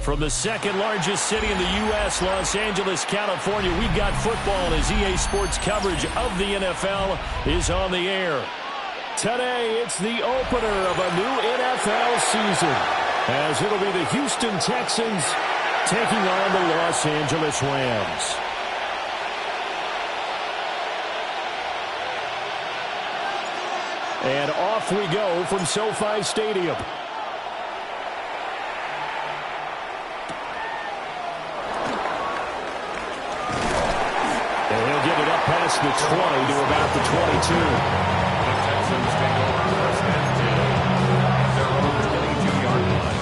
From the second largest city in the U.S., Los Angeles, California, we've got football as EA Sports coverage of the NFL is on the air. Today, it's the opener of a new NFL season, as it'll be the Houston Texans taking on the Los Angeles Rams. And off we go from SoFi Stadium. And he'll get it up past the 20 to about the 22. The Texans take over first and 10. Their own 22-yard line.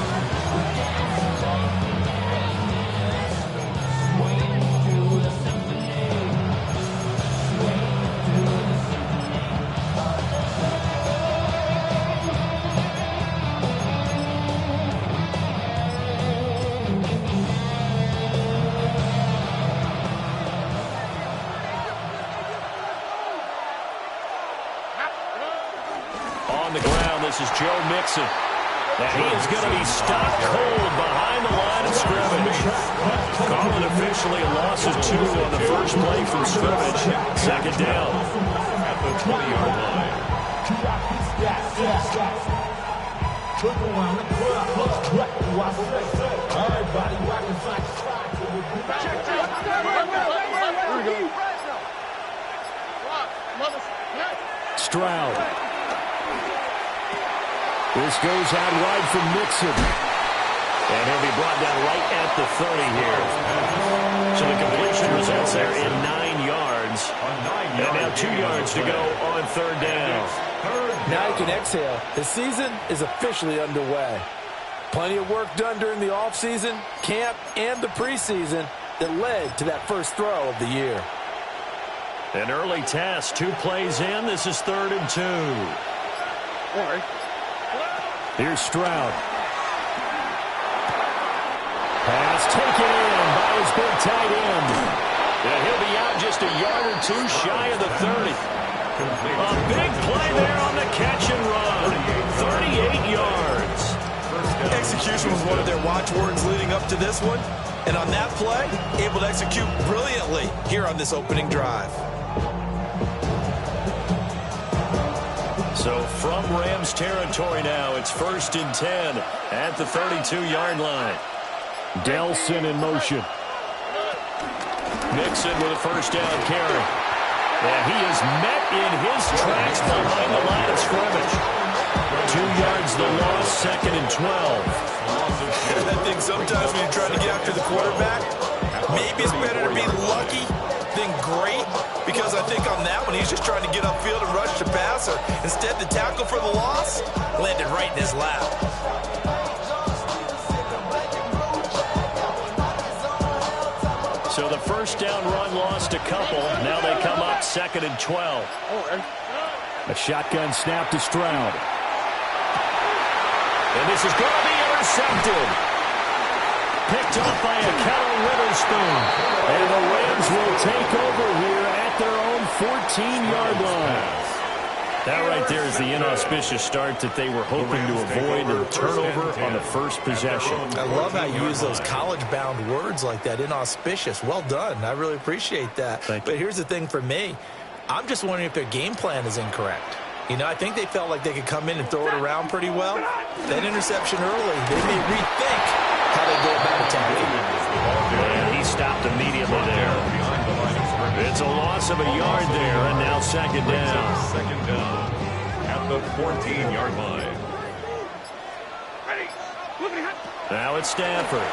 This is Joe Mixon. And he is going to be stopped cold behind the line of scrimmage. Call it officially a loss of 2 on the first play from scrimmage. Second down. At the 20-yard line. Stroud. This goes out wide from Mixon. And he'll be brought down right at the 30 here. So the completion results there in 9 yards. And now 2 yards to go on third down. Now you can exhale. The season is officially underway. Plenty of work done during the offseason, camp, and the preseason that led to that first throw of the year. An early test. 2 plays in. This is 3rd and 2. Here's Stroud. Pass taken in by his big tight end. And he'll be out just a yard or 2 shy of the 30. A big play there on the catch and run. 38 yards. Execution was one of their watchwords leading up to this one. And on that play, able to execute brilliantly here on this opening drive. So from Rams territory now, it's 1st and 10 at the 32-yard line. Delson in motion. Mixon with a first down carry. And he is met in his tracks behind the line of scrimmage. 2 yards the loss, 2nd and 12. I think sometimes when you're trying to get after the quarterback, maybe it's better to be lucky than great. Because I think on that one, he's just trying to get upfield and rush the passer. Instead, the tackle for the loss landed right in his lap. So the first down run lost a couple. Now they come up 2nd and 12. A shotgun snap to Stroud. And this is going to be intercepted. Picked up by a Keller Witherspoon. And the Rams will take over here at their own 14-yard line. That right there is the inauspicious start that they were hoping to avoid, and turnover on the first possession. I love how you use those college-bound words like that, inauspicious. Well done. I really appreciate that. But here's the thing for me. I'm just wondering if their game plan is incorrect. You know, I think they felt like they could come in and throw it around pretty well. That interception early, they may rethink how they go about attacking. And he stopped immediately there. It's a loss of a yard there, and now 2nd down. 2nd down at the 14-yard line. Now it's Stanford.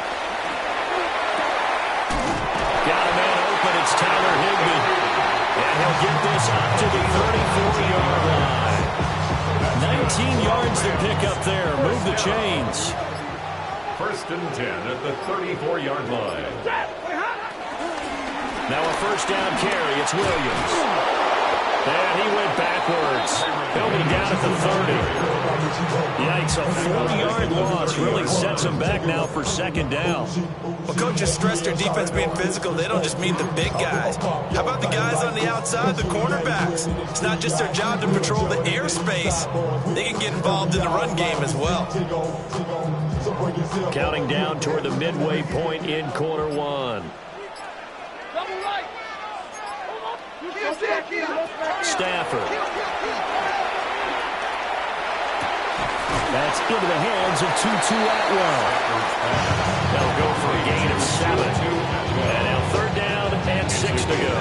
Got a man open. It's Tyler Higbee. And he'll get this up to the 34-yard line. 19 yards to pick up there. Move the chains. 1st and 10 at the 34-yard line. Now a first down carry. It's Williams. And he went backwards. He'll be down at the 30. Yikes, a 40-yard loss really sets him back now for 2nd down. Well, coaches stress their defense being physical. They don't just mean the big guys. How about the guys on the outside, the cornerbacks? It's not just their job to patrol the airspace. They can get involved in the run game as well. Counting down toward the midway point in quarter one. Stafford. That's into the hands of Tutu Atwell. They'll go for a gain of 7. And now 3rd down and 6 to go.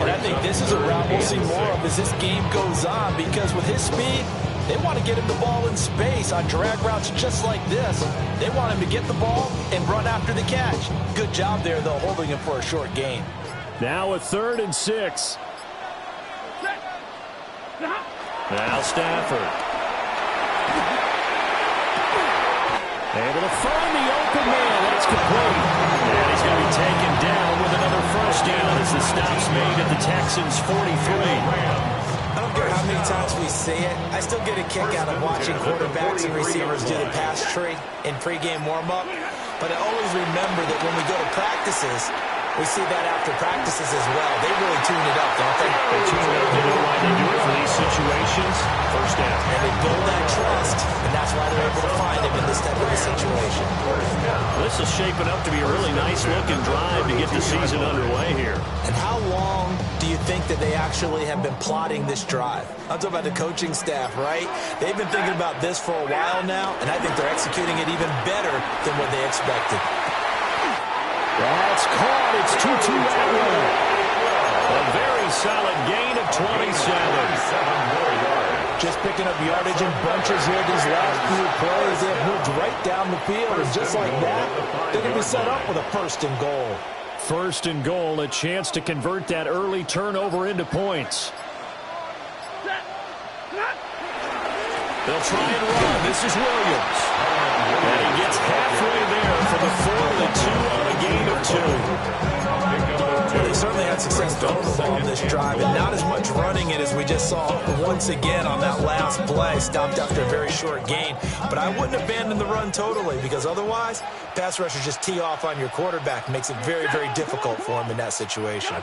And I think this is a route we'll see more of as this game goes on, because with his speed, they want to get him the ball in space on drag routes just like this. They want him to get the ball and run after the catch. Good job there, though, holding him for a short gain. Now a 3rd and 6. Now Stafford. Able to find the open man, and it's complete. And he's going to be taken down with another 1st down as the stop's made at the Texans' 43. I don't care how many times we see it, I still get a kick out of watching quarterbacks and receivers do the pass tree in pregame warm-up. But I always remember that when we go to practices, we see that after practices as well. They really tune it up, don't they? They tune it up. They know why they do it for these situations. 1st down. And they build that trust, and that's why they're able to find him in this type of a situation. This is shaping up to be a really nice-looking drive to get the season underway here. And how long do you think that they actually have been plotting this drive? I'm talking about the coaching staff, right? They've been thinking about this for a while now, and I think they're executing it even better than what they expected. That's caught. It's Tutu Atwell. A very solid gain of 27. Just picking up yardage in bunches here these last few plays. They've moved right down the field, and just like that, they're going to be set up with a 1st and goal. 1st and goal, a chance to convert that early turnover into points. They'll try and run. This is Williams. And he gets halfway there for the 4th and 2 on a gain of 2. Well, they certainly had success throwing the ball on this drive, and not as much running it as we just saw once again on that last play. Stopped after a very short gain. But I wouldn't abandon the run totally, because otherwise, pass rushers just tee off on your quarterback. Makes it very, very difficult for him in that situation.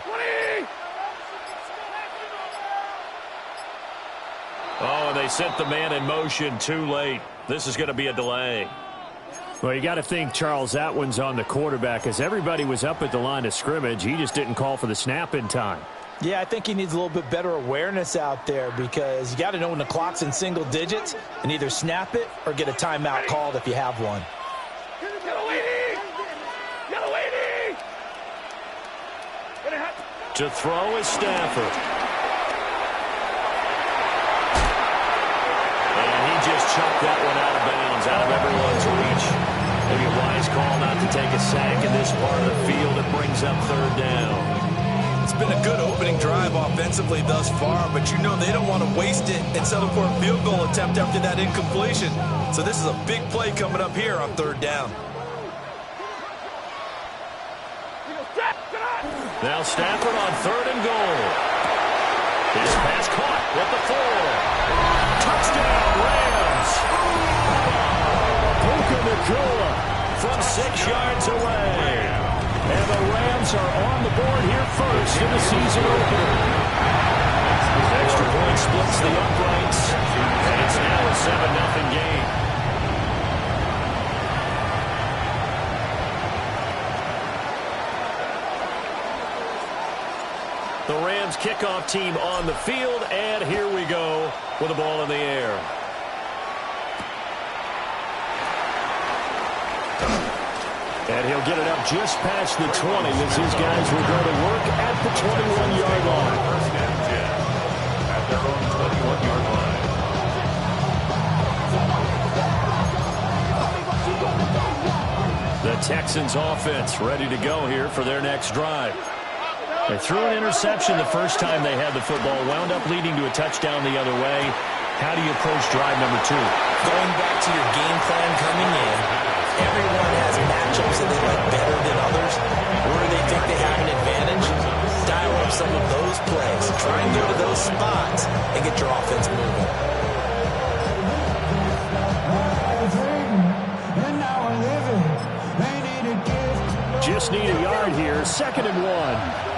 Oh, and they sent the man in motion too late. This is going to be a delay. Well, you got to think Charles Atwin's on the quarterback, as everybody was up at the line of scrimmage. He just didn't call for the snap in time. Yeah, I think he needs a little bit better awareness out there, because you got to know when the clock's in single digits and either snap it or get a timeout called if you have one. To throw is Stafford. Just chucked that one out of bounds, out of everyone's reach. Maybe a wise call not to take a sack in this part of the field. It brings up 3rd down. It's been a good opening drive offensively thus far, but you know they don't want to waste it and settle for a field goal attempt after that incompletion. So this is a big play coming up here on 3rd down. Now Stafford on 3rd and goal. His pass caught with the 4. Touchdown, Rams! Puka Nacua from 6 yards away. And the Rams are on the board here first in the season opener. Extra point splits the uprights, and it's now a 7-0 game. The Rams kickoff team on the field, and here we go with the ball in the air. And he'll get it up just past the 20 as his guys will go to work at the 21-yard line. 1st and 10 at their own 21-yard line. The Texans offense ready to go here for their next drive. They threw an interception the first time they had the football, wound up leading to a touchdown the other way. How do you approach drive number 2? Going back to your game plan coming in, everyone has matchups that they like better than others. Where they think they have an advantage, dial up some of those plays. Try and go to those spots and get your offense moving. Just need a yard here, 2nd and 1.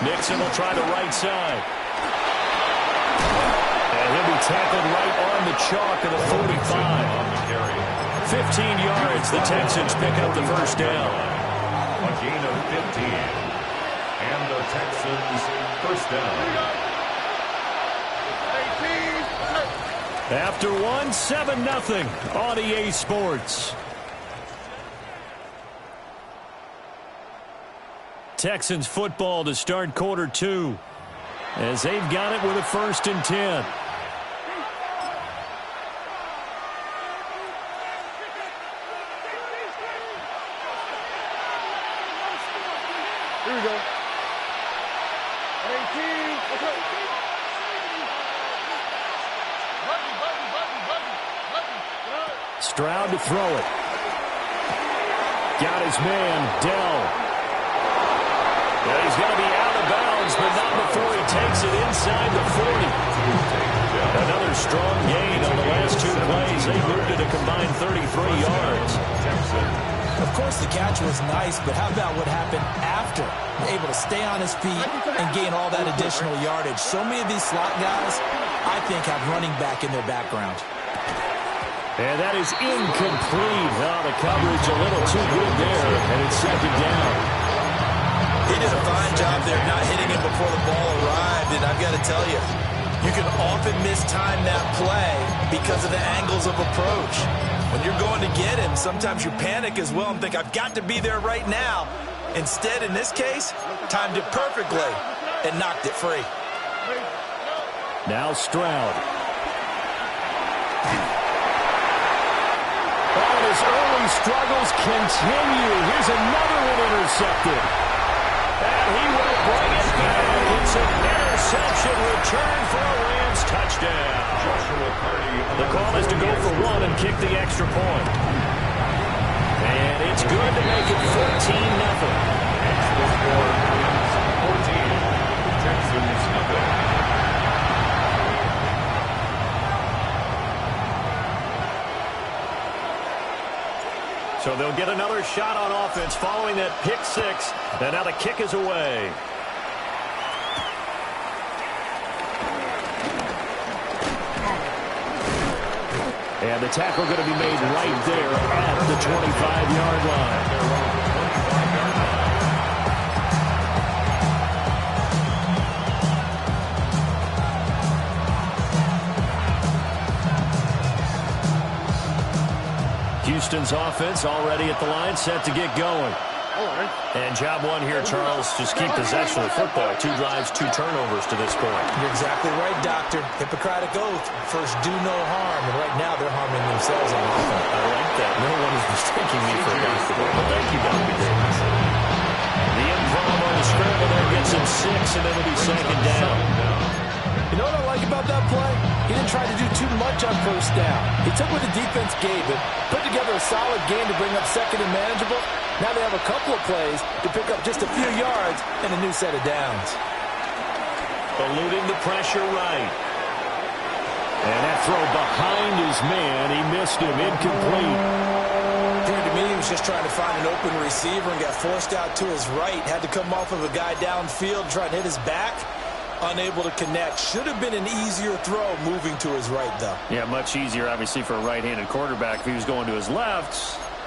Nixon will try the right side. tackled right on the chalk of the 45. 15 yards, the Texans pick up the first down. A gain of 15. And the Texans first down. After one, 7-0 on EA Sports. Texans football to start quarter 2 as they've got it with a 1st and 10. Here we go. 18. Stroud to throw it. Got his man, Dell. He's going to be out of bounds, but not before he takes it inside the 40. Another strong gain on the last 2 plays. They moved it a combined 33 yards. Of course, the catch was nice, but how about what happened after? Able to stay on his feet and gain all that additional yardage. So many of these slot guys, I think, have running back in their background. And that is incomplete. Oh, the coverage a little too good there, and it's 2nd down. He did a fine job there not hitting him before the ball arrived, and I've got to tell you, you can often mistime that play because of the angles of approach. When you're going to get him, sometimes you panic as well and think, I've got to be there right now. Instead, in this case, timed it perfectly and knocked it free. Now Stroud. And his early struggles continue. Here's another one intercepted. And he will bring it back. It's an interception return for a Rams touchdown. The call is to go for 1 and kick the extra point. And it's good to make it 14-0. Extra score, 14. Texans nothing. So they'll get another shot on offense following that pick 6. And now the kick is away. And the tackle going to be made right there at the 25-yard line. Houston's offense already at the line, set to get going. And job 1 here, Charles, just keep possession of football. 2 drives, 2 turnovers to this point. You're exactly right, Doctor. Hippocratic oath. First, do no harm. And right now, they're harming themselves on offense. I like that. No one is mistaking me for a basketball. Well, thank you, Dr. Davis. The improv on the scramble there gets him 6, and it'll be 2nd down. You know what I like about that play? He didn't try to do too much on 1st down. He took what the defense gave him, put together a solid game to bring up 2nd and manageable. Now they have a couple of plays to pick up just a few yards and a new set of downs. Eluding the pressure right. And that throw behind his man, he missed him, incomplete. Appeared to me he was just trying to find an open receiver and got forced out to his right. Had to come off of a guy downfield, try to hit his back. Unable to connect. Should have been an easier throw moving to his right, though. Yeah, much easier, obviously, for a right-handed quarterback. If he was going to his left,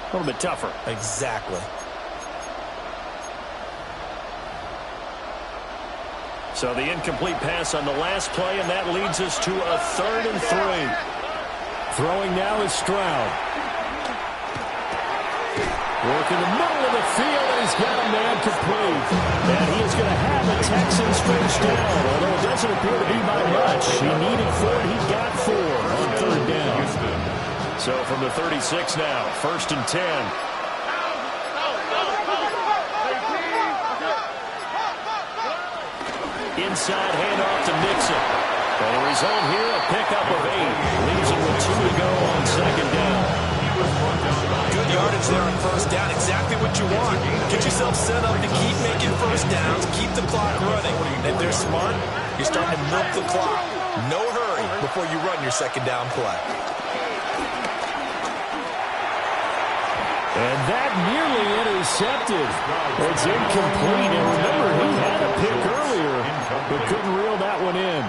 a little bit tougher. Exactly. So the incomplete pass on the last play, and that leads us to a 3rd and 3. Throwing now is Stroud. Working the middle of the field, and he's got a man complete. And he is going to have the Texans first down, although it doesn't appear to be by much. He needed 4, he got 4 on 3rd down. So from the 36 now, 1st and 10. Inside handoff to Nixon. And a result here, a pickup of 8. Leaves him with 2 to go on 2nd down. Good yardage there on 1st down. Exactly what you want. Get yourself set up to keep making 1st downs, keep the clock running. And if they're smart, you're starting to milk the clock. No hurry before you run your 2nd down play. And that nearly intercepted. It's incomplete. And remember, he had a pick earlier, but couldn't reel that going in.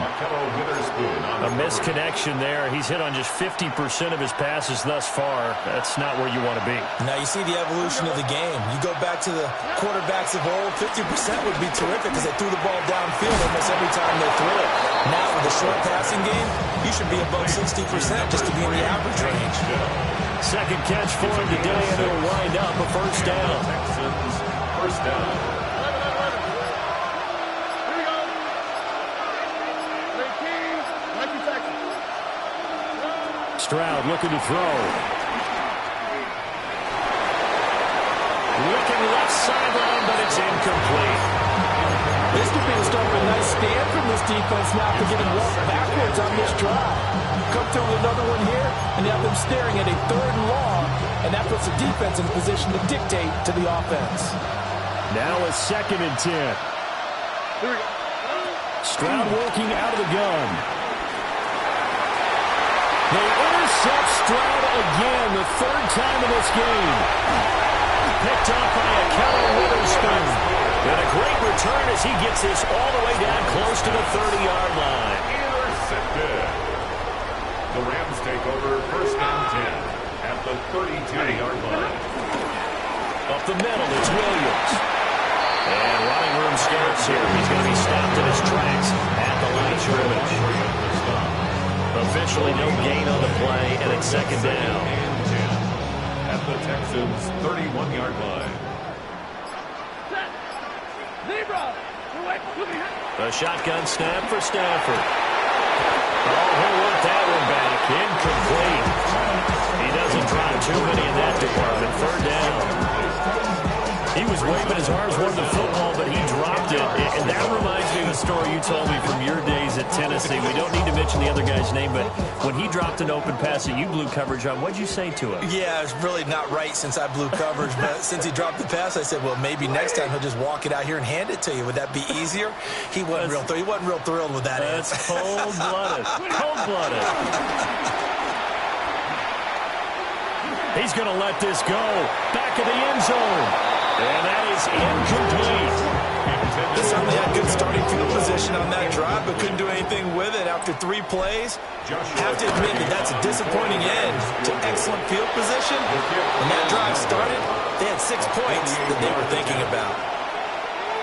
A misconnection there. He's hit on just 50% of his passes thus far. That's not where you want to be. Now you see the evolution of the game. You go back to the quarterbacks of old, 50% would be terrific because they threw the ball downfield almost every time they threw it. Now with the short passing game, you should be above 60% just to be in the average range. Second catch for him today, and it'll wind up a first down. First down. Stroud looking to throw. Looking left sideline, but it's incomplete. This could be the start of a nice stand from this defense now to get him walk backwards on this drive. Come through with another one here, and you have them staring at a 3rd and long, and that puts the defense in a position to dictate to the offense. Now a 2nd and 10. Stroud working out of the gun. They intercept Stroud again, the 3rd time in this game. Picked up by a Keller Witherspoon. And a great return as he gets this all the way down close to the 30-yard line. Intercepted. The Rams take over first and 10 at the 32-yard line. Up the middle, it's Williams. And running room starts here. He's going to be stopped in his tracks at the line of scrimmage. Officially no gain on the play, and it's 2nd down. At the Texans' 31-yard line. A shotgun snap for Stafford. Oh, he'll work that one back. Incomplete. He doesn't drop too many in that department. 3rd down. He was waving his arms, wanted the football, but he dropped it. And that reminds me of a story you told me from your days at Tennessee. We don't need to mention the other guy's name, but when he dropped an open pass that you blew coverage on, what'd you say to him? Yeah, it's really not right since I blew coverage, but since he dropped the pass, I said, well, maybe next time he'll just walk it out here and hand it to you. Would that be easier? He wasn't real thrilled with that answer. That's cold-blooded. Cold-blooded. He's going to let this go. Back of the end zone. And that is incomplete. They certainly had good starting field position on that drive, but couldn't do anything with it after 3 plays. Have to admit that that's a disappointing end to excellent field position. When that drive started, they had 6 points that they were thinking about.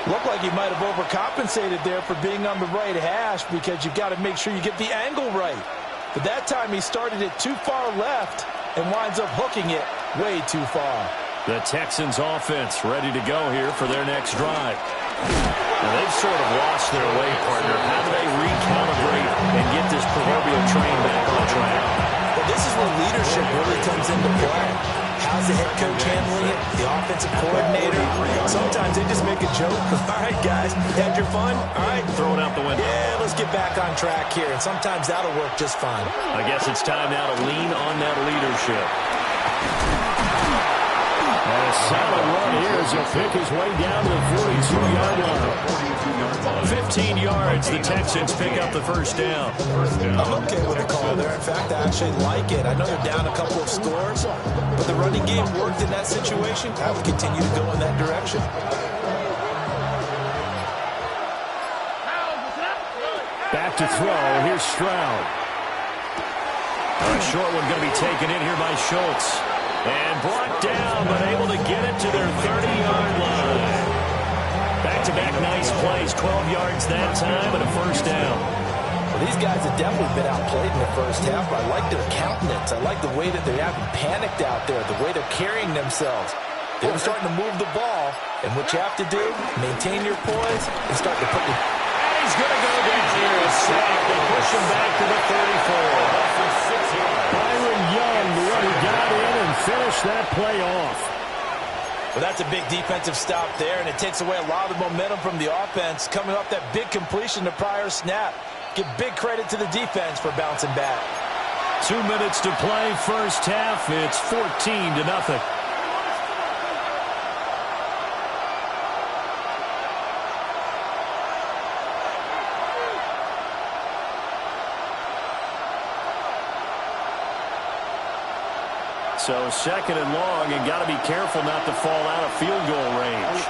Looked like he might have overcompensated there for being on the right hash because you've got to make sure you get the angle right. But that time he started it too far left and winds up hooking it way too far. The Texans offense ready to go here for their next drive. Now they've sort of lost their way, partner. How do they recalibrate and get this proverbial train back on track? Well, this is where leadership really comes into play. How's the head coach handling it? The offensive coordinator? Sometimes they just make a joke. All right, guys, you had your fun? All right. Throw it out the window. Yeah, let's get back on track here. And sometimes that'll work just fine. I guess it's time now to lean on that leadership. And a solid run here as he'll pick his way down to the 42-yard line. 15 yards, the Texans pick up the first down. I'm okay with the call there. In fact, I actually like it. I know they're down a couple of scores, but the running game worked in that situation. I would continue to go in that direction. Back to throw. Here's Stroud. A short one going to be taken in here by Schultz. And brought down, but able to get it to their 30-yard line. Back-to-back nice plays, 12 yards that time, and a first down. Well, these guys have definitely been outplayed in the first half. I like their countenance. I like the way that they haven't panicked out there, the way they're carrying themselves. They're starting to move the ball, and what you have to do, maintain your poise and start to put the... And he's going to go down here. A sack. They push him back to the 34. Byron Young, the one who got in and finished that play off. Well, that's a big defensive stop there, and it takes away a lot of the momentum from the offense coming off that big completion the prior snap. Give big credit to the defense for bouncing back. 2 minutes to play, first half. It's 14-0. So second and long, and got to be careful not to fall out of field goal range.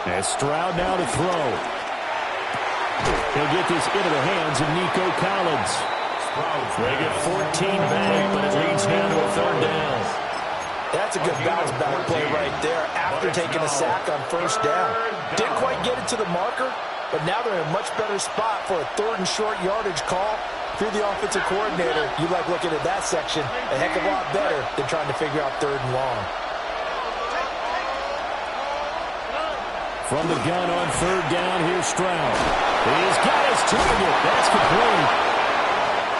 And Stroud now to throw. He'll get this into the hands of Nico Collins. They get 14 back, but it leads now to a third down. That's a good bounce back play right there after taking a sack on first down. Didn't quite get it to the marker, but now they're in a much better spot for a third and short yardage call. If you're the offensive coordinator, you like looking at that section a heck of a lot better than trying to figure out third and long. From the gun on third down, here's Stroud. He's got his target. That's complete.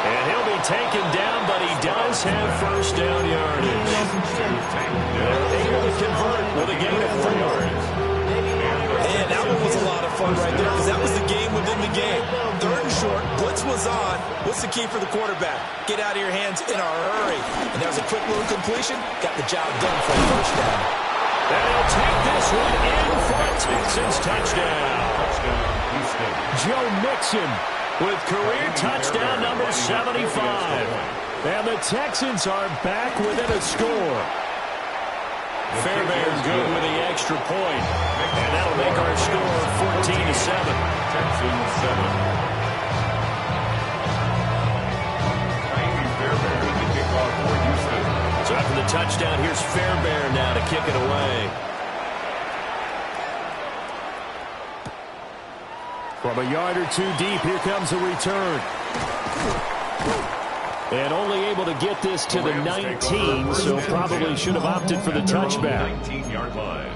And he'll be taken down, but he does have first down yardage. They're able to convert with a gain of 4. And that one was a lot of fun right there because that was the game within the game. Third and short, blitz was on. What's the key for the quarterback? Get out of your hands in a hurry. And there's a quick little completion. Got the job done for a first down. And he'll take this one in for a Texans touchdown. Joe Mixon with career touchdown number 75. And the Texans are back within a score. Fairbairn good with the extra point. And that'll make our score 14-7. Texans 7. Fairbairn, the kickoff for Houston. So after the touchdown, here's Fairbairn now to kick it away. From a yard or two deep, here comes a return. And only able to get this to the 19, so probably should have opted for the touchback. 19-yard line.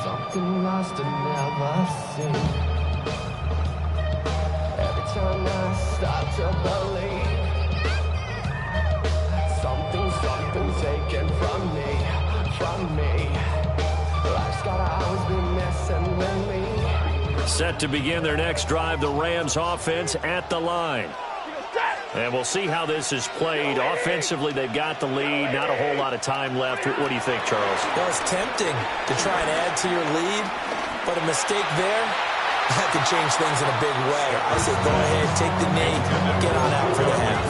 Something lost and never seen. Every time I start to believe something's taken from me. Life's gotta always be messing with me. Set to begin their next drive, the Rams offense at the line. And we'll see how this is played. Offensively, they've got the lead. Not a whole lot of time left. What do you think, Charles? Well, it's tempting to try and add to your lead, but a mistake there, that could change things in a big way. I say go ahead, take the knee, get on out for the half.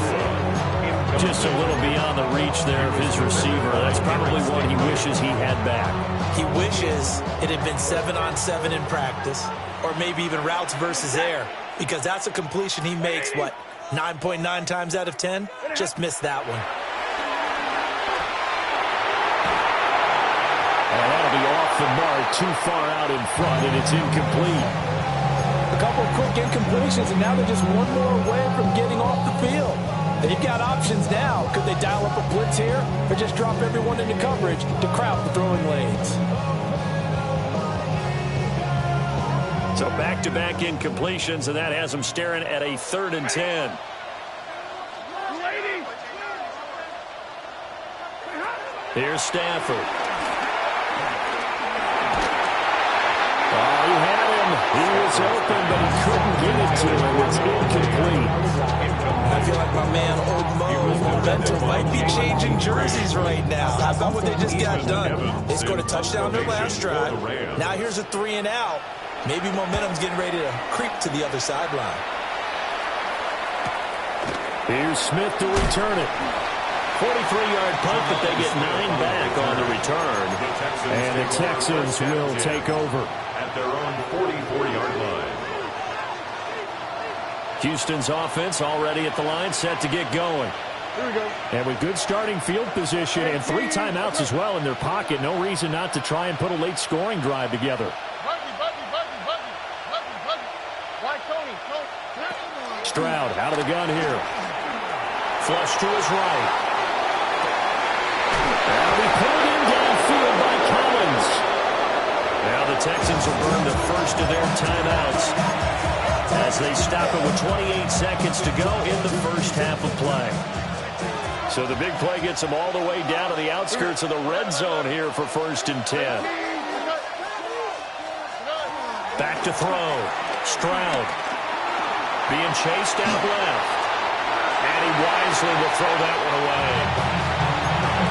Just a little beyond the reach there of his receiver. That's probably one he wishes he had back. He wishes it had been 7-on-7 in practice, or maybe even routes versus air, because that's a completion he makes, 9.9 times out of 10? Just missed that one. And that'll be off the mark, too far out in front, and it's incomplete. A couple of quick incompletions, and now they're just one more away from getting off the field. They've got options now. Could they dial up a blitz here, or just drop everyone into coverage to crowd the throwing lanes? So back-to-back incompletions, and that has them staring at a 3rd and 10. Here's Stafford. Oh, he had him. He was open, but he couldn't get it to him. It's incomplete. I feel like my man, Old Mo's momentum might be changing jerseys right now. How about what they just got done? They scored a touchdown their last drive. Now here's a 3 and out. Maybe momentum's getting ready to creep to the other sideline. Here's Smith to return it. 43-yard punt, but they get 9 back on the return. And the Texans will take over. At their own 44-yard line. Houston's offense already at the line, set to get going. Here we go. And with good starting field position and 3 timeouts as well in their pocket, no reason not to try and put a late scoring drive together. Stroud out of the gun here. Flush to his right. That'll be pulled in downfield by Collins. Now the Texans will burn the first of their timeouts as they stop it with 28 seconds to go in the first half of play. So the big play gets them all the way down to the outskirts of the red zone here for 1st and 10. Back to throw. Stroud being chased out left. And he wisely will throw that one away.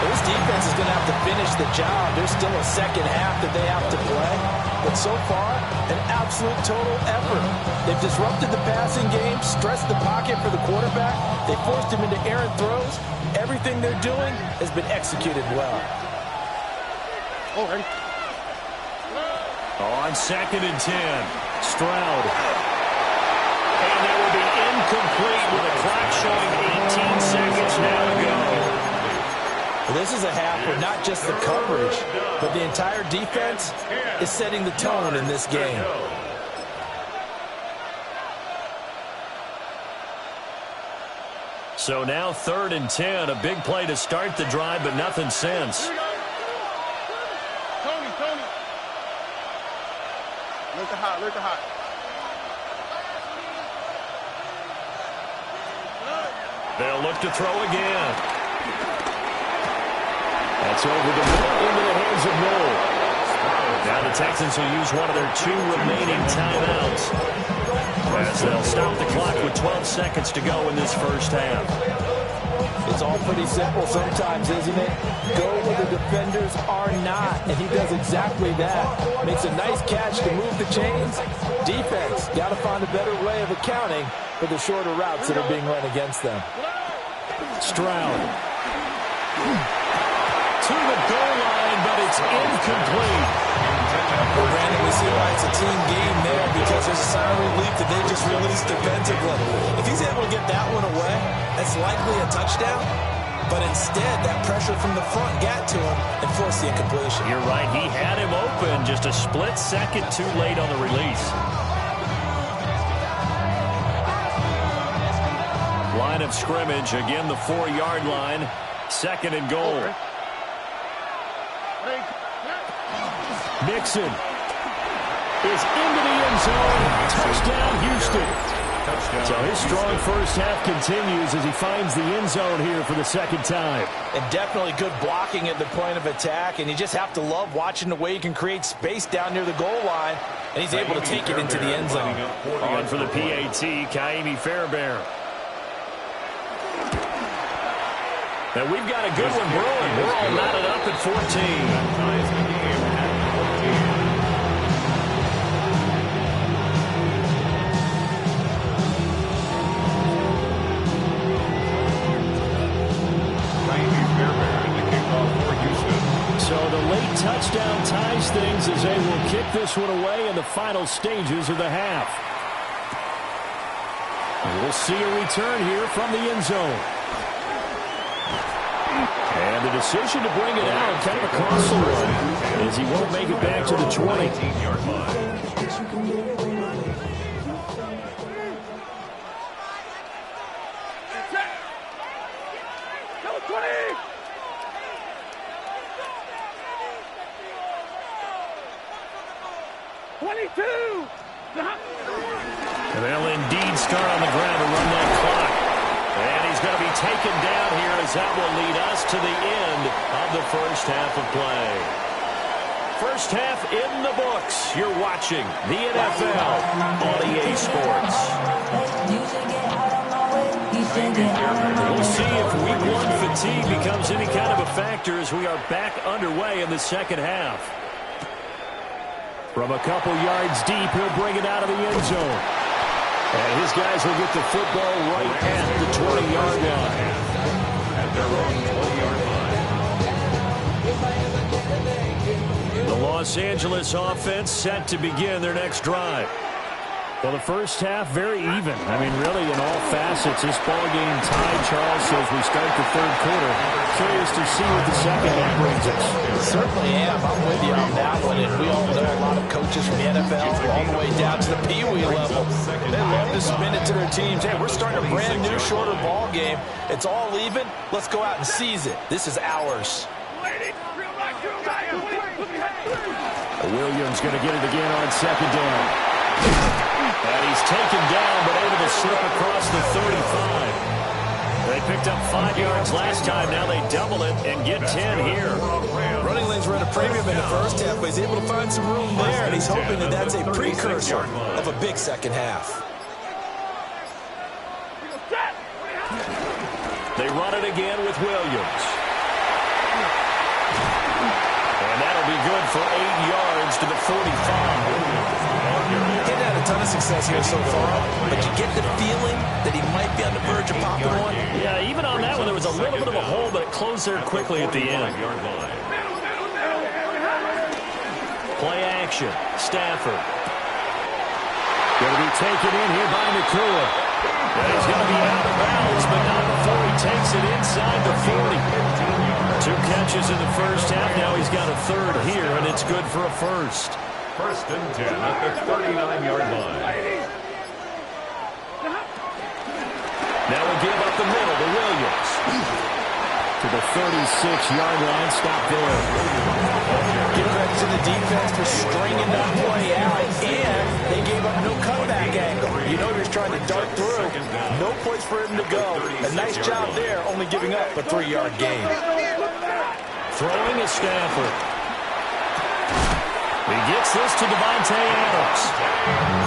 This defense is going to have to finish the job. There's still a second half that they have to play. But so far, an absolute total effort. They've disrupted the passing game, stressed the pocket for the quarterback. They forced him into errant throws. Everything they're doing has been executed well. All right. On 2nd and 10, Stroud. And that will be incomplete with a clock showing 18 seconds now to go. Well, this is a half where not just the coverage, but the entire defense is setting the tone in this game. So now 3rd and 10, a big play to start the drive, but nothing since. Tony. Look at hot. They'll look to throw again. That's over the middle into the hands of Noel. Now the Texans will use one of their 2 remaining timeouts, as they'll stop the clock with 12 seconds to go in this first half. It's all pretty simple sometimes, isn't it? Go where the defenders are not, and he does exactly that. Makes a nice catch to move the chains. Defense, got to find a better way of accounting for the shorter routes that are being run against them. Stroud. To the goal line, but it's incomplete. Well, Brandon, we see why it's a team game there, because there's a sign of relief that they just released defensively. If he's able to get that one away, that's likely a touchdown. But instead, that pressure from the front got to him and forced the incompletion. You're right. He had him open, just a split second too late on the release. Line of scrimmage, again the 4-yard line. 2nd and goal. Mixon is into the end zone. Touchdown, Houston. So his strong first half continues as he finds the end zone here for the 2nd time. And definitely good blocking at the point of attack, and you just have to love watching the way he can create space down near the goal line, and he's able to take it into the end zone. On for the PAT, Kaimi Fairbairn. Now we've got a good one brewing. We're all knotted up at 14. So the late touchdown ties things as they will kick this one away in the final stages of the half. And we'll see a return here from the end zone. And the decision to bring it out, kind of a costly one, as he won't make it back to the 20-yard line. 22! And they'll indeed start on the ground to run that clock. And he's going to be taken down here as that will lead us to the end of the first half of play. First half in the books. You're watching the NFL on EA Sports. We'll see if week 1 fatigue becomes any kind of a factor as we are back underway in the second half. From a couple yards deep, he'll bring it out of the end zone. And his guys will get the football right at the 20-yard line. At their own 20-yard line. The Los Angeles offense set to begin their next drive. Well, the first half, very even. I mean, really, in all facets, this ball game tied, Charles, so as we start the third quarter. Curious to see what the second half brings us. Certainly am. I'm with you on that one. And we all know a lot of coaches from the NFL all the way down to the Pee-wee level. They love to spin it to their teams. Hey, we're starting a brand new, shorter ball game. It's all even. Let's go out and seize it. This is ours. Williams going to get it again on second down. And he's taken down, but able to slip across the 35. They picked up 5 yards last time. Now they double it and get 10 here. Running lanes were at a premium in the first half, but he's able to find some room there, and he's hoping that that's a precursor of a big second half. They run it again with Williams. And that'll be good for 8 yards to the 45. He's had a ton of success here so far, but you get the feeling that he might be on the verge of popping one. Yeah, even on that one, there was a little bit of a hole, but it closed there quickly at the end. Play action. Stafford. Going to be taken in here by Nakua. And he's going to be out of bounds, but not before he takes it inside the 40. 2 catches in the first half. Now he's got a third here, and it's good for a first. First and 10 at the 39-yard line. Now we give up the middle to Williams. To the 36-yard line. Stop there. Give credit to the defense for stringing that play out, and they gave up no comeback angle. You know he's trying to dart through. No place for him to go. A nice job there, only giving up a 3-yard gain. Throwing is Stafford. He gets this to Devontae Adams.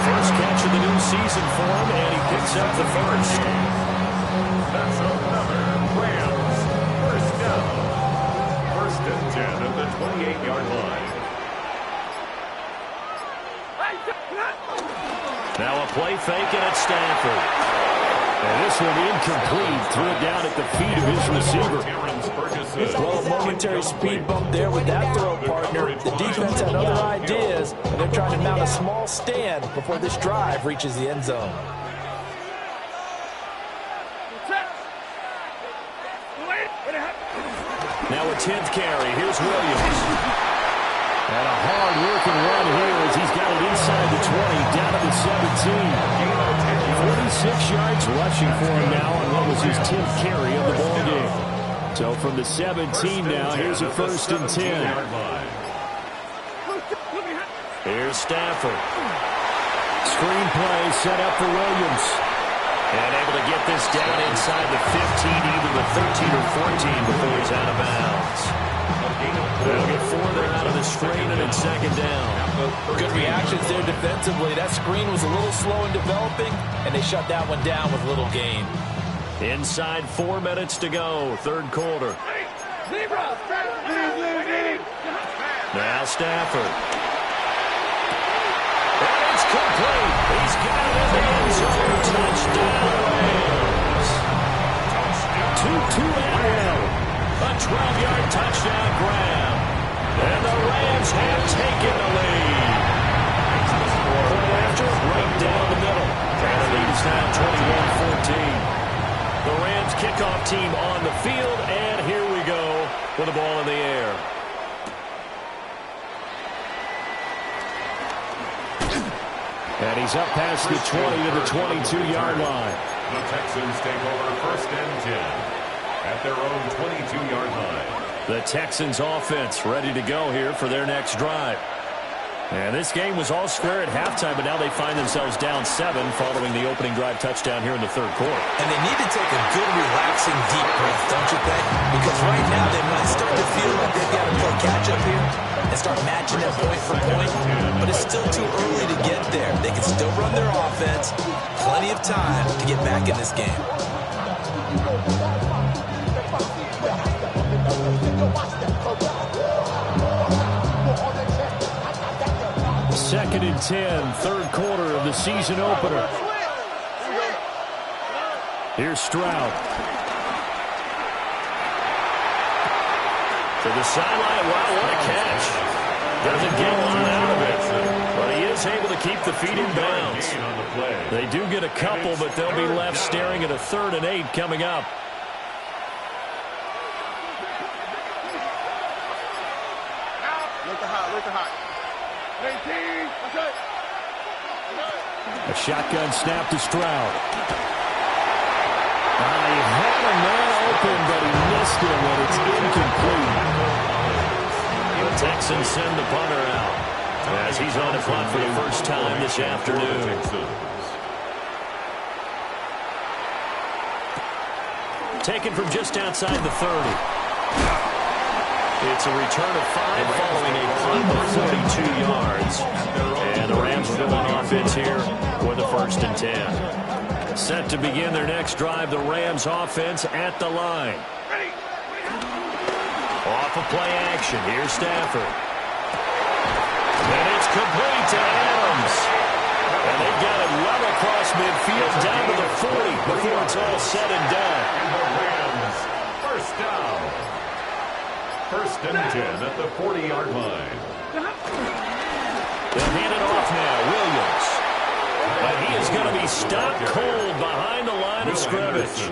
First catch of the new season for him, and he picks up the first. That's another Rams first down. First and 10 at the 28-yard line. Now a play fake, and it's Stafford. And this one incomplete. Threw it down at the feet of his receiver. Well, a momentary speed bump there with that throw, partner. The defense had other ideas, and they're trying to mount a small stand before this drive reaches the end zone. Now a 10th carry. Here's Williams. And a hard-working run here as he's got it inside the 20, down to the 17. 46 yards rushing for him now on what was his 10th carry of the ball game. So from the 17 now, here's a first and 10. Here's Stafford. Screen play set up for Williams. And able to get this down inside the 15, either the 13 or 14 before he's out of bounds. They'll get 4 there out of the screen, and it's second down. Good reactions there defensively. That screen was a little slow in developing, and they shut that one down with little gain. Inside 4 minutes to go, third quarter. Now Stafford. And it's complete. He's got it in the end zone. Touchdown, Rams. 2-2 NFL. A 12-yard touchdown grab. And the Rams have taken the lead. Point after, right down the middle. And the lead is now 21-14. The Rams kickoff team on the field, and here we go with the ball in the air. And he's up past the 20 to the 22-yard line. The Texans take over first and 10 at their own 22-yard line. The Texans offense ready to go here for their next drive. And this game was all square at halftime, but now they find themselves down 7 following the opening drive touchdown here in the third quarter. And they need to take a good, relaxing, deep breath, don't you think? Because right now they might start to feel like they've got to play catch-up here and start matching them point for point. But it's still too early to get there. They can still run their offense. Plenty of time to get back in this game. Second and 10, third quarter of the season opener. Here's Stroud. To the sideline. Wow, what a catch. Doesn't get one out of it, but he is able to keep the feet in bounds. They do get a couple, but they'll be left staring at a 3rd and 8 coming up. Look hot. A shotgun snap to Stroud. He had a man open, but he missed him, and it's incomplete. The Texans send the punter out as he's on the clock for the first time this afternoon. Taken from just outside the 30. It's a return of 5 following a punt of 42 yards. And the Rams will go on offense here for the first and 10. Set to begin their next drive, the Rams offense at the line. Off of play action, here's Stafford. And it's complete to Adams. And they've got it well across midfield down to the 40 before it's all said and done. And the Rams first down. First and 10 at the 40-yard line. They'll hand it off now. Williams. But he is going to be stopped cold behind the line of scrimmage.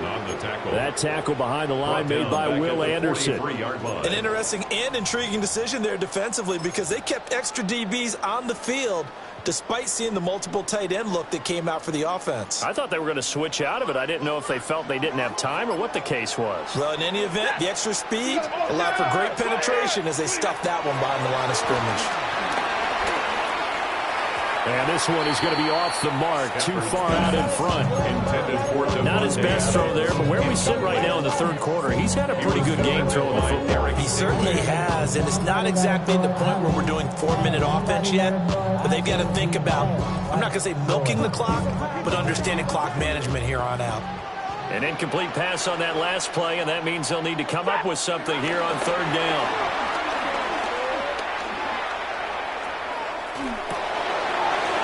That tackle behind the line made by Will Anderson. An interesting and intriguing decision there defensively because they kept extra DBs on the field despite seeing the multiple tight end look that came out for the offense. I thought they were going to switch out of it. I didn't know if they felt they didn't have time or what the case was. Well, in any event, the extra speed allowed for great penetration as they stuffed that one behind the line of scrimmage. And this one is going to be off the mark, too far out in front. Not his best throw there, but where we sit right now in the third quarter, he's had a pretty good game throwing the football. He certainly has, and it's not exactly the point where we're doing 4-minute offense yet, but they've got to think about, I'm not going to say milking the clock, but understanding clock management here on out. An incomplete pass on that last play, and that means they'll need to come up with something here on third down.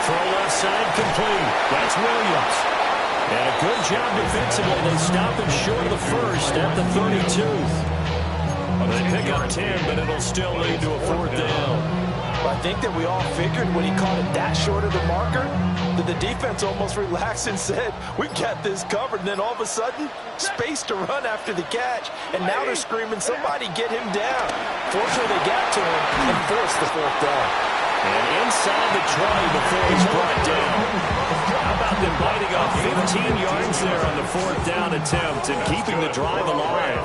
Throw left side complete. That's Williams. And a good job defensively. They stop him short of the first at the 32. They pick up 10, but it'll still lead to a fourth down. I think that we all figured when he caught it that short of the marker that the defense almost relaxed and said, we got this covered. And then all of a sudden, space to run after the catch. And now they're screaming, somebody get him down. Fortunately, they got to him and forced the fourth down. And inside the 20 before he's brought down. How about them biting off 15 yards there on the fourth down attempt and keeping the drive alive?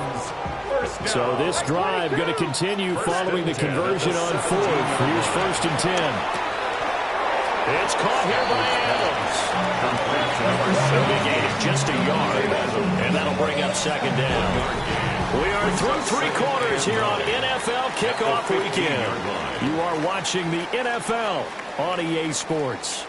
So this drive going to continue following the conversion on fourth. Here's 1st and 10. It's caught here by Adams. A big gain of just a yard, and that'll bring up 2nd down. We are through 3 quarters here on NFL Kickoff Weekend. You are watching the NFL on EA Sports.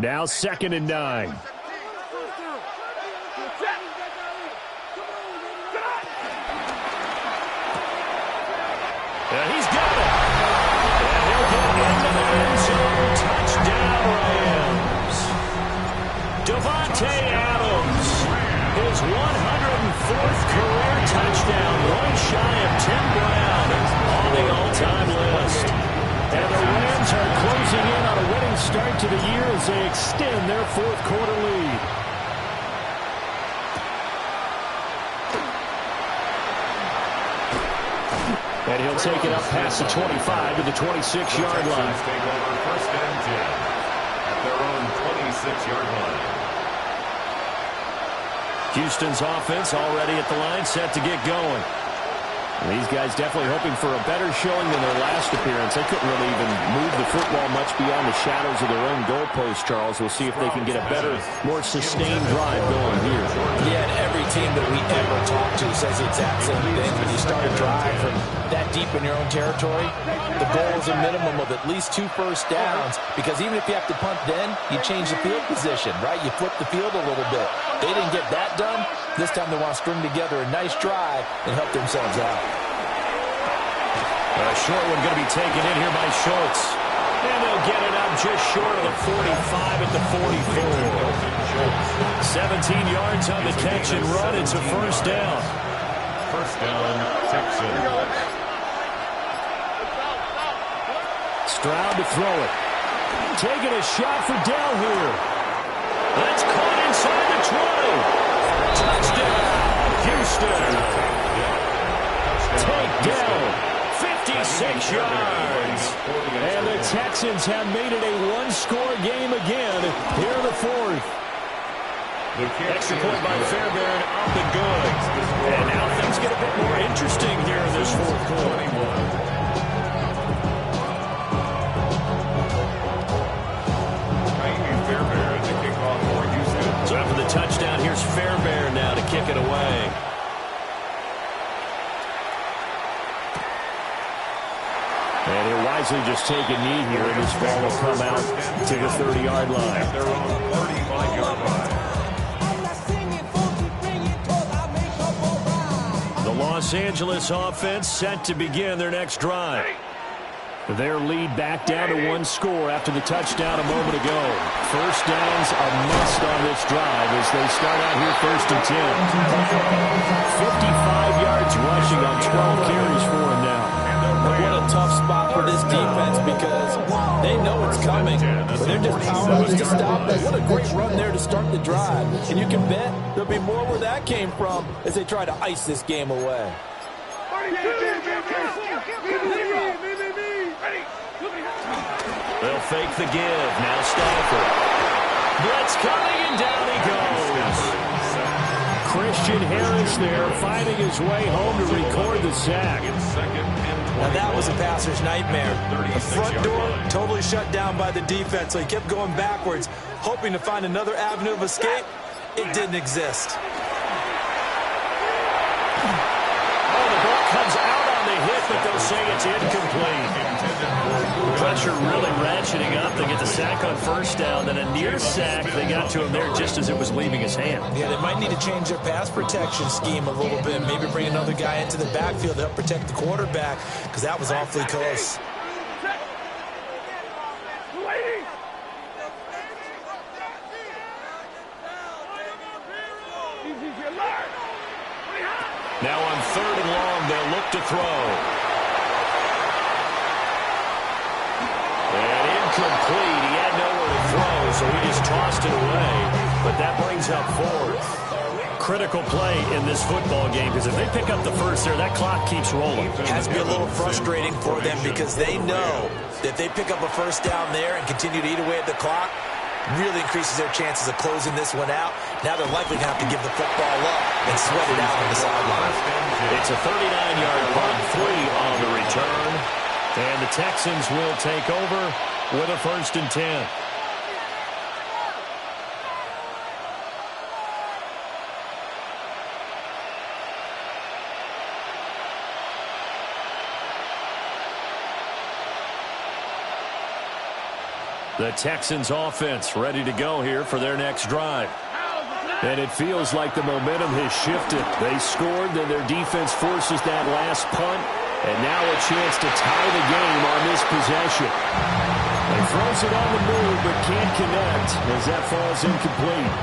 Now 2nd and 9. And he's got it. And he'll get into the end zone. Touchdown, Rams. Davante Adams. His 104th career touchdown. One shy of Tim Brown on the all-time list. And the Rams are closing in on a winning start to the year as they extend their fourth quarter lead. And he'll take it up past the 25 to the 26-yard line. Take over 1st and 10 at their own 26-yard line. Houston's offense already at the line, set to get going. And these guys definitely hoping for a better showing than their last appearance. They couldn't really even move the football much beyond the shadows of their own goalpost, Charles. We'll see if they can get a better, more sustained drive going here. Yeah, and every team that we ever talk to says the exact same thing. When you start a drive from that deep in your own territory, the goal is a minimum of at least 2 first downs, because even if you have to punt then, you change the field position, right? You flip the field a little bit. They didn't get that done. This time they want to string together a nice drive and help themselves out. A short one going to be taken in here by Schultz. And they'll get it up just short of the 45 at the 44. 17 yards on the catch and run. It's a first down. First down, Texans. Stroud to throw it. Taking a shot for Dell here. That's caught inside the 20. Touchdown, Houston. Take Dell, 56 yards. And the Texans have made it a one-score game again here in the fourth. Extra point by Fairbairn up and good. And now things get a bit more interesting here in this fourth quarter. So after the touchdown, here's Fairbairn now to kick it away. And he'll wisely just take a knee here, and this ball will come out to the 30-yard line. At their own 35-yard line. The Los Angeles offense set to begin their next drive. Their lead back down to 1 score after the touchdown a moment ago. First downs a must on this drive as they start out here first and 10. 55 yards rushing on 12 carries for him now. What a tough spot for this defense because they know it's coming, but they're just powerless to stop it. What a great run there to start the drive. And you can bet there'll be more where that came from as they try to ice this game away. They'll fake the give. Now Stafford. Blitz coming, and down he goes. Christian Harris there finding his way home to record the sack. Now that was a passer's nightmare. The front door totally shut down by the defense, so he kept going backwards, hoping to find another avenue of escape. It didn't exist. Oh, the ball comes out on the hit, but they'll say it's incomplete. Pressure really ratcheting up. They get the sack on first down, then a near sack. They got to him there just as it was leaving his hand. Yeah, they might need to change their pass protection scheme a little bit. Maybe bring another guy into the backfield to help protect the quarterback, because that was awfully close. Now on 3rd and long, they'll look to throw. And incomplete. He had nowhere to throw, so he just tossed it away. But that brings up 4th. Critical play in this football game, because if they pick up the first there, that clock keeps rolling. It has to be a little frustrating for them because they know that if they pick up a first down there and continue to eat away at the clock, really increases their chances of closing this one out. Now they're likely to have to give the football up and sweat it out on the sideline. It's a 39-yard punt, 3 on the return. And the Texans will take over with a 1st and 10. The Texans offense ready to go here for their next drive. And it feels like the momentum has shifted. They scored, then their defense forces that last punt. And now a chance to tie the game on this possession. He throws it on the move, but can't connect as that falls incomplete.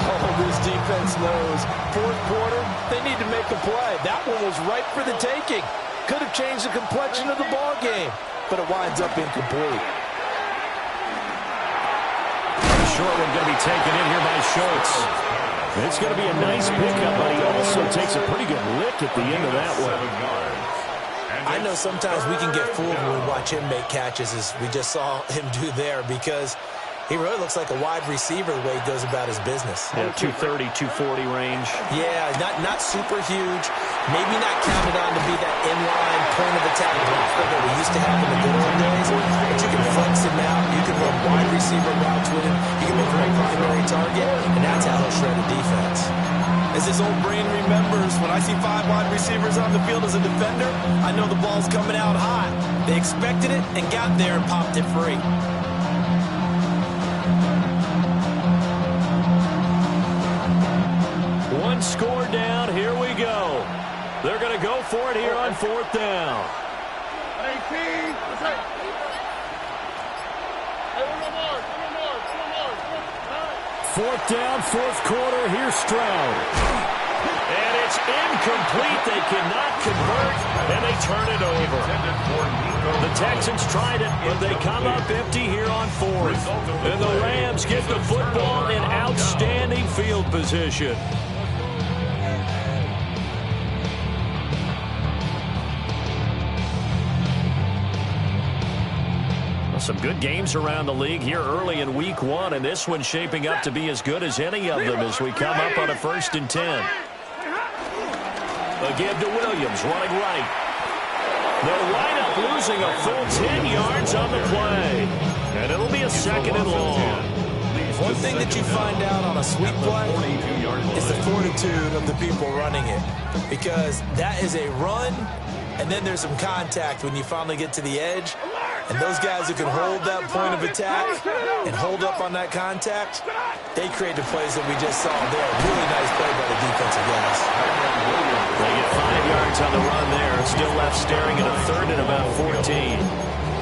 Oh, this defense knows. 4th quarter, they need to make a play. That one was right for the taking. Could have changed the complexion of the ball game, but it winds up incomplete. Short one going to be taken in here by Schultz. It's going to be a nice pickup, but he also takes a pretty good lick at the end of that one. I know sometimes we can get fooled when we watch him make catches, as we just saw him do there, because he really looks like a wide receiver the way he goes about his business. Yeah, 230, 240 range. Yeah, not super huge. Maybe not counted on to be that inline point of attack blocker that we used to have in the good old days. But you can flex him out. You can run wide receiver routes with him. You can make him a primary target, and that's how he'll shred a defense. As this old brain remembers, when I see 5 wide receivers on the field as a defender, I know the ball's coming out hot. They expected it and got there and popped it free. One score down. Here we go. They're going to go for it here on 4th down. 4th down, 4th quarter. Here's Stroud. And it's incomplete. They cannot convert, and they turn it over. The Texans tried it, but they come up empty here on 4th. And the Rams get the football in outstanding field position. Some good games around the league here early in week 1, and this one's shaping up to be as good as any of them as we come up on a 1st and 10. A give to Williams, running right. They'll wind up losing a full 10 yards on the play, and it'll be a 2nd and long. One thing that you find out on a sweep play is the fortitude of the people running it, because that is a run, and then there's some contact when you finally get to the edge. And those guys who can hold that point of attack and hold up on that contact, they create the plays that we just saw there. Really nice play by the defensive guys. They get 5 yards on the run there. Still left staring at a third and about 14.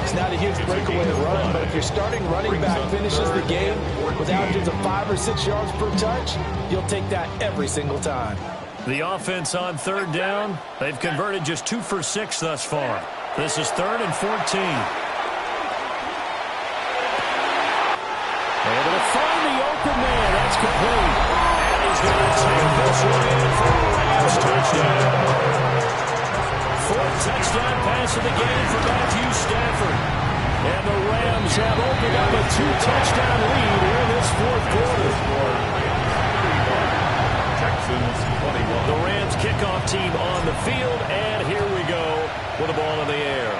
It's not a huge breakaway run, but if your starting running back finishes the game with averages of 5 or 6 yards per touch, you'll take that every single time. The offense on third down, they've converted just 2 for 6 thus far. This is 3rd and 14. Able to find the open man. That's complete. And he's going to take this one in for a Rams touchdown. 4th touchdown pass of the game for Matthew Stafford. And the Rams have opened up a 2-touchdown lead here in this 4th quarter. Texans 21. The Rams kickoff team on the field, and here we go with the ball in the air.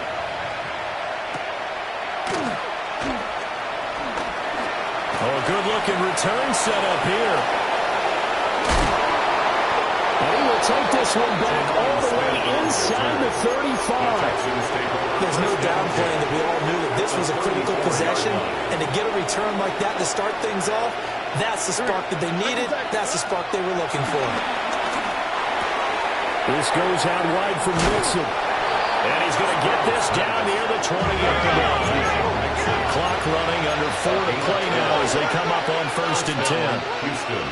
Oh, a good-looking return set up here. And he will take this one back all the way inside the 35. There's no downplaying that we all knew that this was a critical possession, and to get a return like that to start things off, that's the spark that they needed. That's the spark they were looking for. This goes out wide from Nfasl. And he's going to get this down near the 20-yard line. Clock running under 4 to play now as they come up on 1st and 10. Houston.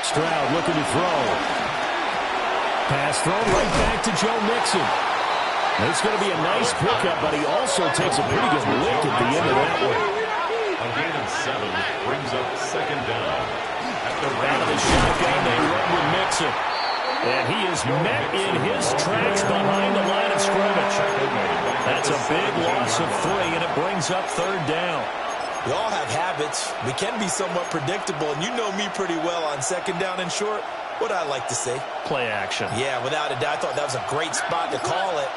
Stroud looking to throw. Pass thrown right back to Joe Mixon. It's going to be a nice pickup, but he also takes a pretty good lick at the end of that one. A gain of 7 brings up 2nd down. Out of the shotgun, they run with Mixon. And he is met in his tracks behind the line of scrimmage. That's a big loss of 3, and it brings up 3rd down. We all have habits. We can be somewhat predictable, and you know me pretty well on 2nd down and short. What I like to say? Play action. Yeah, without a doubt. I thought that was a great spot to call it.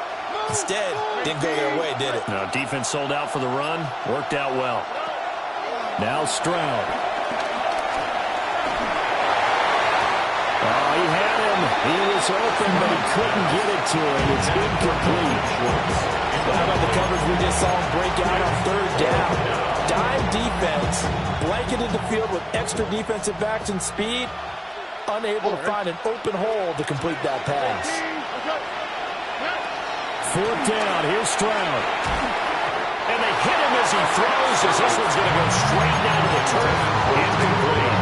Instead, didn't go their way, did it? No, defense sold out for the run. Worked out well. Now Stroud. Oh, he had him. He was open, but he couldn't get it to him. It's incomplete. How about the coverage we just saw him break out on 3rd down? Dime defense, blanketed the field with extra defensive backs and speed, unable to find an open hole to complete that pass. 4th down. Here's Stroud. And they hit him as he throws, as this one's going to go straight down to the turf. Incomplete.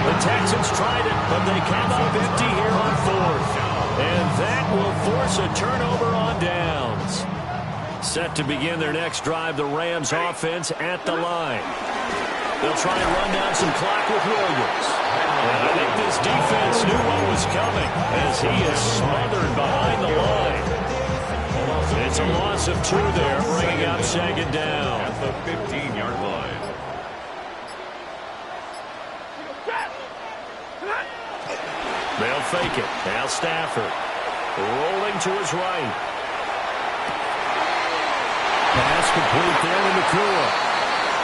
The Texans tried it, but they come up empty here on 4th. And that will force a turnover on downs. Set to begin their next drive, the Rams offense at the line. They'll try and run down some clock with Williams. And I think this defense knew what was coming as he is smothered behind the line. It's a loss of 2 there, bringing up 2nd down. At the 15-yard line. They'll fake it. Now Stafford rolling to his right. Pass complete there in the Nakua.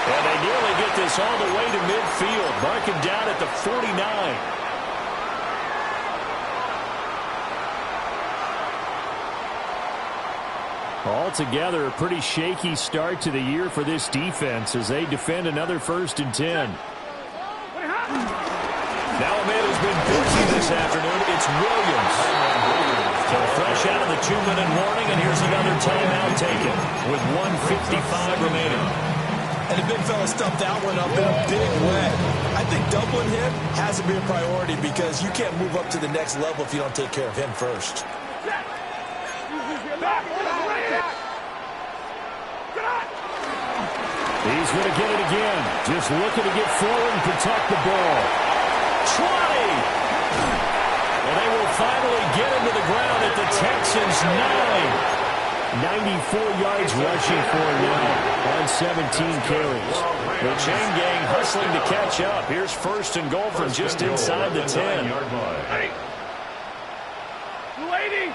And they nearly get this all the way to midfield. Marking down at the 49. Altogether, a pretty shaky start to the year for this defense as they defend another 1st and 10. Now a man who's been busy this afternoon, it's Williams. So fresh out of the 2-minute warning, and here's another timeout taken with 1:55 remaining. And the big fella stuffed that one up in a big way. I think doubling him has to be a priority because you can't move up to the next level if you don't take care of him first. He's going to get it again. Just looking to get forward and protect the ball. 20! Well, they will finally get him to the ground at the Texans' 9. 94 yards rushing for him now on 17 carries. The chain gang hustling to catch up. Here's 1st and goal from just inside the 10. Hey. Lady.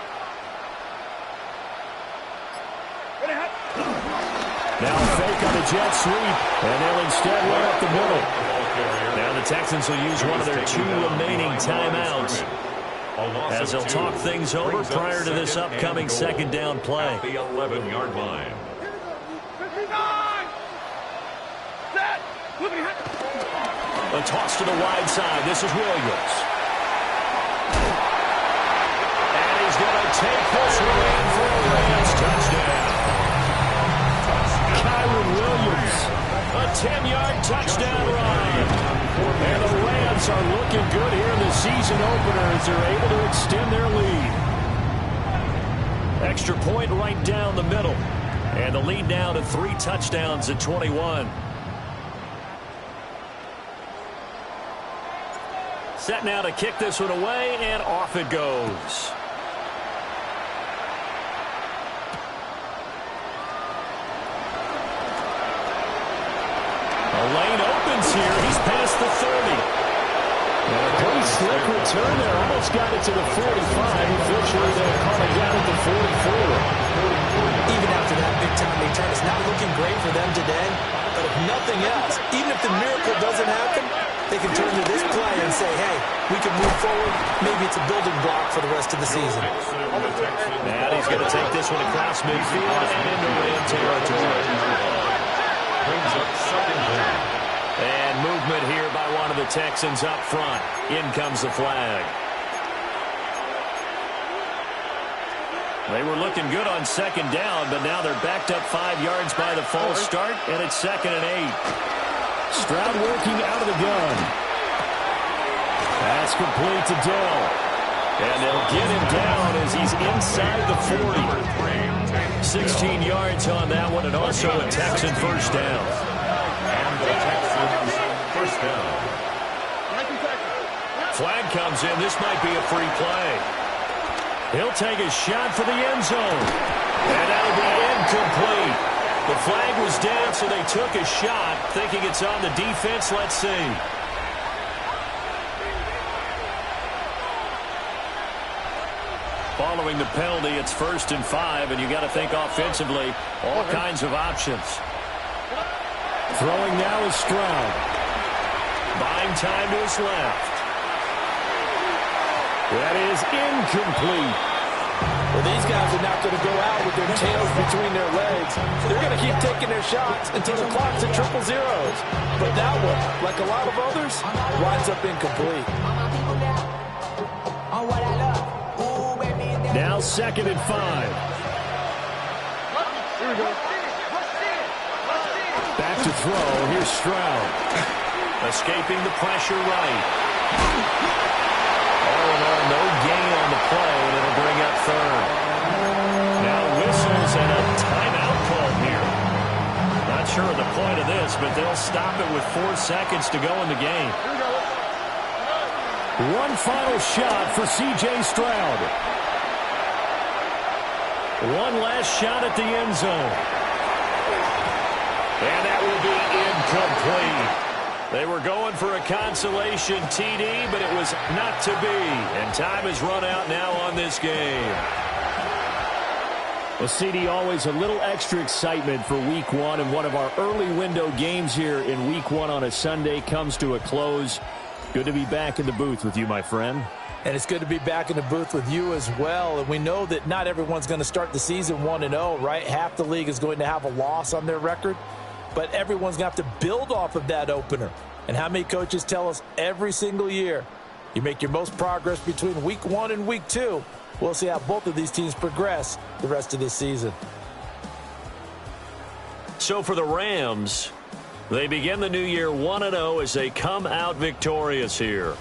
Now fake on the jet sweep, and they'll instead run up the middle. Now the Texans will use one of their 2 remaining timeouts. as they'll talk things over prior to this upcoming second down play. At the 11-yard line. A toss to the wide side. This is Williams. And he's going to take this one in for a Rams touchdown. Kyron Williams, a 10-yard touchdown run. And the Rams are looking good here in the season opener as they're able to extend their lead. Extra point right down the middle. And the lead now to 3 touchdowns at 21. Set now to kick this one away, and off it goes. A lane opens here. He's past the 30. And a pretty slick return there. Almost got it to the 45. Unfortunately, they'll call it down at the 44. Even after that big-time return, it's not looking great for them today. But if nothing else, even if the miracle doesn't happen, they can turn to this play and say, hey, we can move forward. Maybe it's a building block for the rest of the season. And he's going to take this one across midfield and into Ram territory. Brings up second down. And movement here by one of the Texans up front. In comes the flag. They were looking good on second down, but now they're backed up 5 yards by the false start, and it's 2nd and 8. Stroud working out of the gun. That's complete to Dell. And they'll get him down as he's inside the 40. 16 yards on that one, and also a Texan first down. And the Texans first down. Flag comes in. This might be a free play. He'll take a shot for the end zone. And that'll be incomplete. The flag was down, so they took a shot, thinking it's on the defense. Let's see. Following the penalty, it's 1st and 5, and you got to think offensively, all kinds of options. Throwing now is Stroud. Buying time to his left. That is incomplete. Well, these guys are not going to go out with their tails between their legs. They're going to keep taking their shots until the clock's at 0-0. But that one, like a lot of others, winds up incomplete. Now 2nd and 5. Here we go. Back to throw. Here's Stroud. Escaping the pressure right. All in all, no gain on the play, and it'll bring up 3rd. Now whistles and a timeout call here. Not sure of the point of this, but they'll stop it with 4 seconds to go in the game. One final shot for C.J. Stroud. One last shot at the end zone. And that will be incomplete. They were going for a consolation TD, but it was not to be. And time has run out now on this game. Well, CD, always a little extra excitement for Week 1, and one of our early window games here in Week 1 on a Sunday comes to a close. Good to be back in the booth with you, my friend. And it's good to be back in the booth with you as well. And we know that not everyone's going to start the season 1-0, right? Half the league is going to have a loss on their record. But everyone's going to have to build off of that opener. And how many coaches tell us every single year, you make your most progress between Week 1 and Week 2. We'll see how both of these teams progress the rest of this season. So for the Rams, they begin the new year 1-0 as they come out victorious here.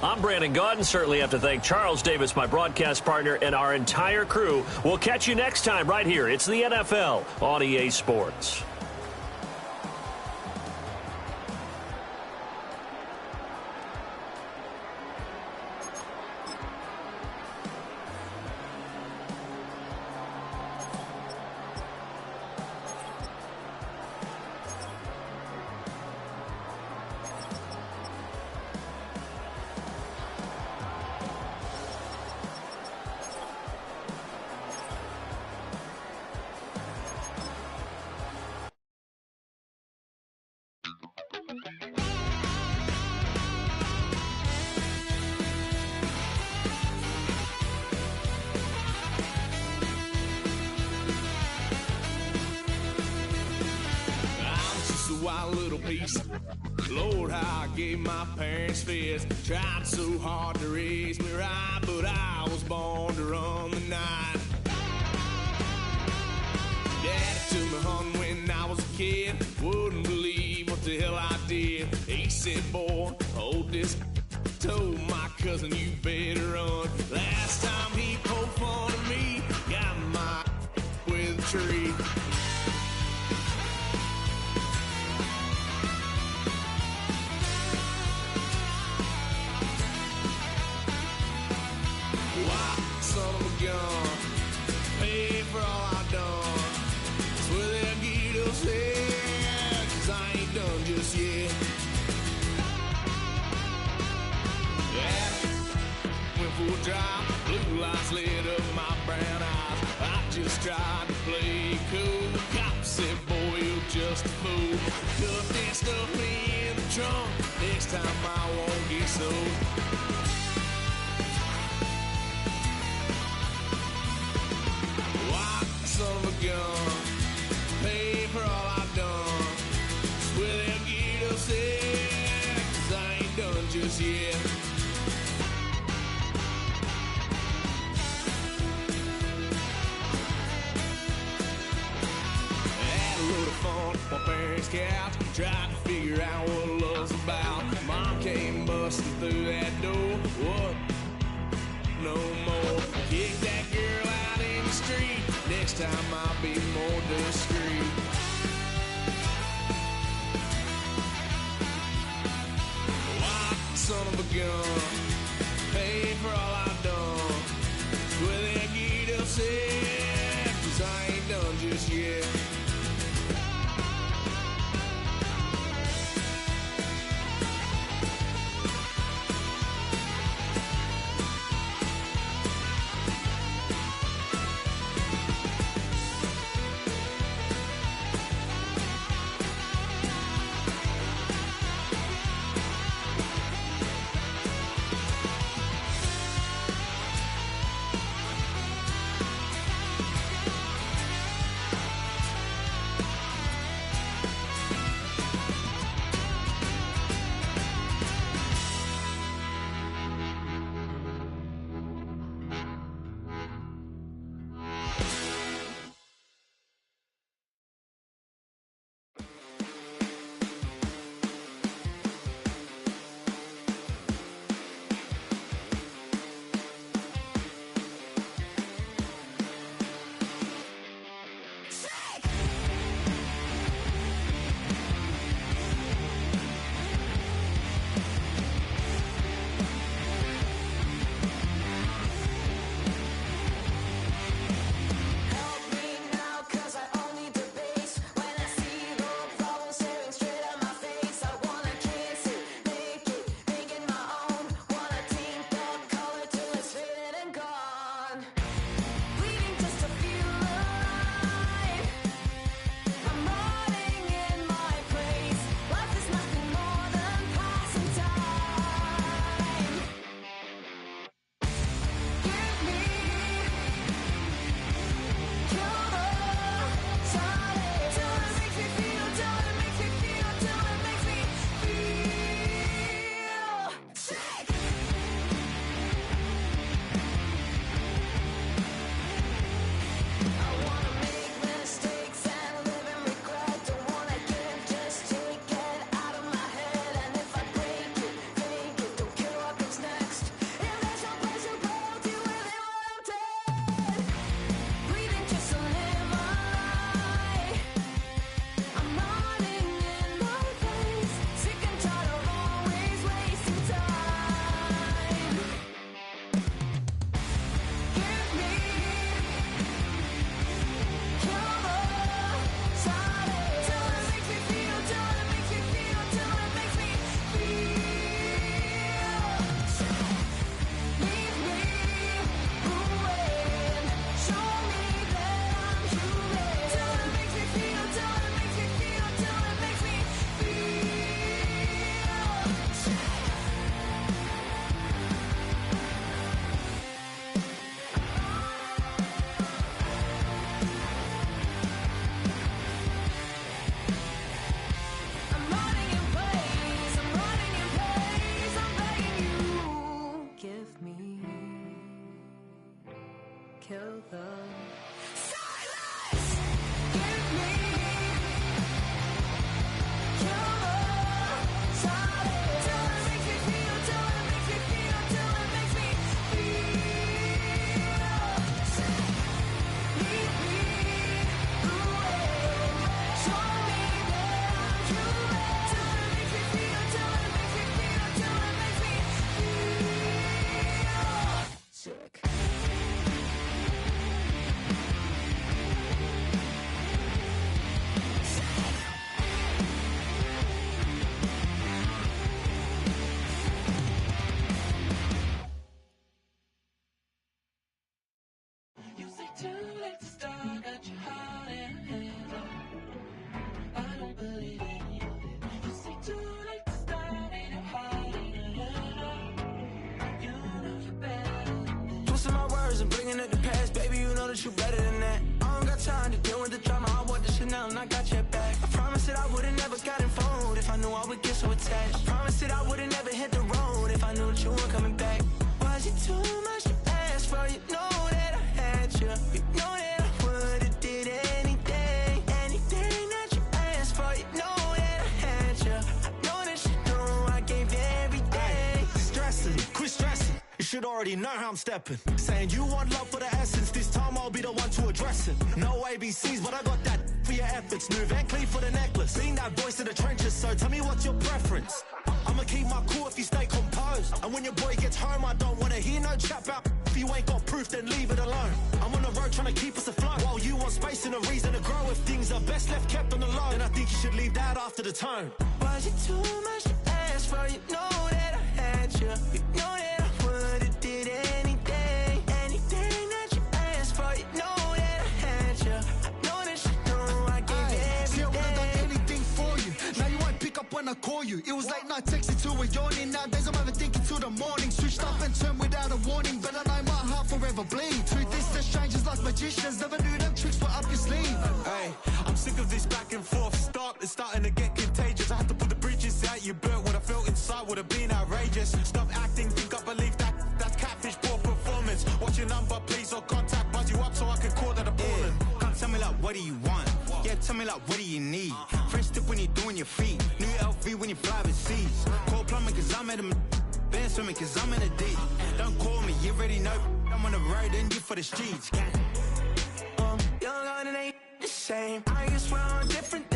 I'm Brandon Gaudin. Certainly have to thank Charles Davis, my broadcast partner, and our entire crew. We'll catch you next time right here. It's the NFL on EA Sports. wild little piece. Lord, how I gave my parents fits. Tried so hard to raise me right, but I was born to run the night. Daddy took me hunting when I was a kid. Wouldn't believe what the hell I did. He said, boy, hold this. Told my cousin, you better run. Last time he poked fun at me, got my with a tree. Why, son of a gun, pay for all I done. Swear they'll get upset, 'cause I ain't done just yet. Yeah, went for a drive, blue lights lit up my brown eyes. I just tried to play cool. Cop said, boy, you're just a fool. Cuffed and stuffed me in the trunk. Next time I won't get sold. Why, son of a gun, pay for all I've done. Swear they'll get upset, 'cause I ain't done just yet. Fun on my parents' couch, tried to figure out what love's about. Mom came busting through that door. What? No more. Kick that girl out in the street. Next time I'll be more discreet. Why, son of a gun, pay for all I've done. Swear they'll get upset, 'cause I ain't done just yet. bringing up the past, baby, you know that you better than that. I don't got time to deal with the drama, I want the Chanel and I got your back. I promise that I would've never gotten phoned if I knew I would get so attached. I promise that I would've never hit the road if I knew that you weren't coming back. Was it too much to ask for? You know that I had you. You know that I would've did anything that you asked for. You know that I had you. I know that you know I gave you everything. Stressing, quit stressing. You should already know how I'm stepping. Saying you want love for the essence, this time I'll be the one to address it. No ABCs, but I got that for your efforts. Smooth and clean for the necklace. Being that voice in the trenches, so tell me what's your preference. I'ma keep my cool if you stay composed. And when your boy gets home, I don't wanna hear no chat about. If you ain't got proof, then leave it alone. I'm on the road trying to keep us afloat, while you want space and a reason to grow. If things are best left kept on the low, then I think you should leave that after the tone. Was it too much to ask for? You know that I had you. You know that I would've did anything that you asked for. You know that I had you. I know that you know I gave you everything. See, I would've done anything for you. Now you won't pick up when I call you. It was late night texting till we're yawning. Nowadays I'm overthinking till the morning. Switched up and turned without a warning, but I know my heart forever bleed. Truth is that strangers like magicians never knew them tricks were up your sleeve. Hey, I'm sick of this back and forth. It's starting to get contagious. I had to put the bridges out you burnt. What I felt inside would have been outrageous. Stop acting, think I believe that's catfish, poor performance. What's your number, please, or contact, buzz you up so I can call that appalling. Come tell me like, what do you want? Yeah, tell me like, what do you need? Fresh tip when you're doing your feet. New LV when you fly overseas. Call plumbing cause I'm at a band swimming cause I'm in a deep. Don't call me, you already know I'm on the road and you for the streets. Young and ain't the same. I guess we're on different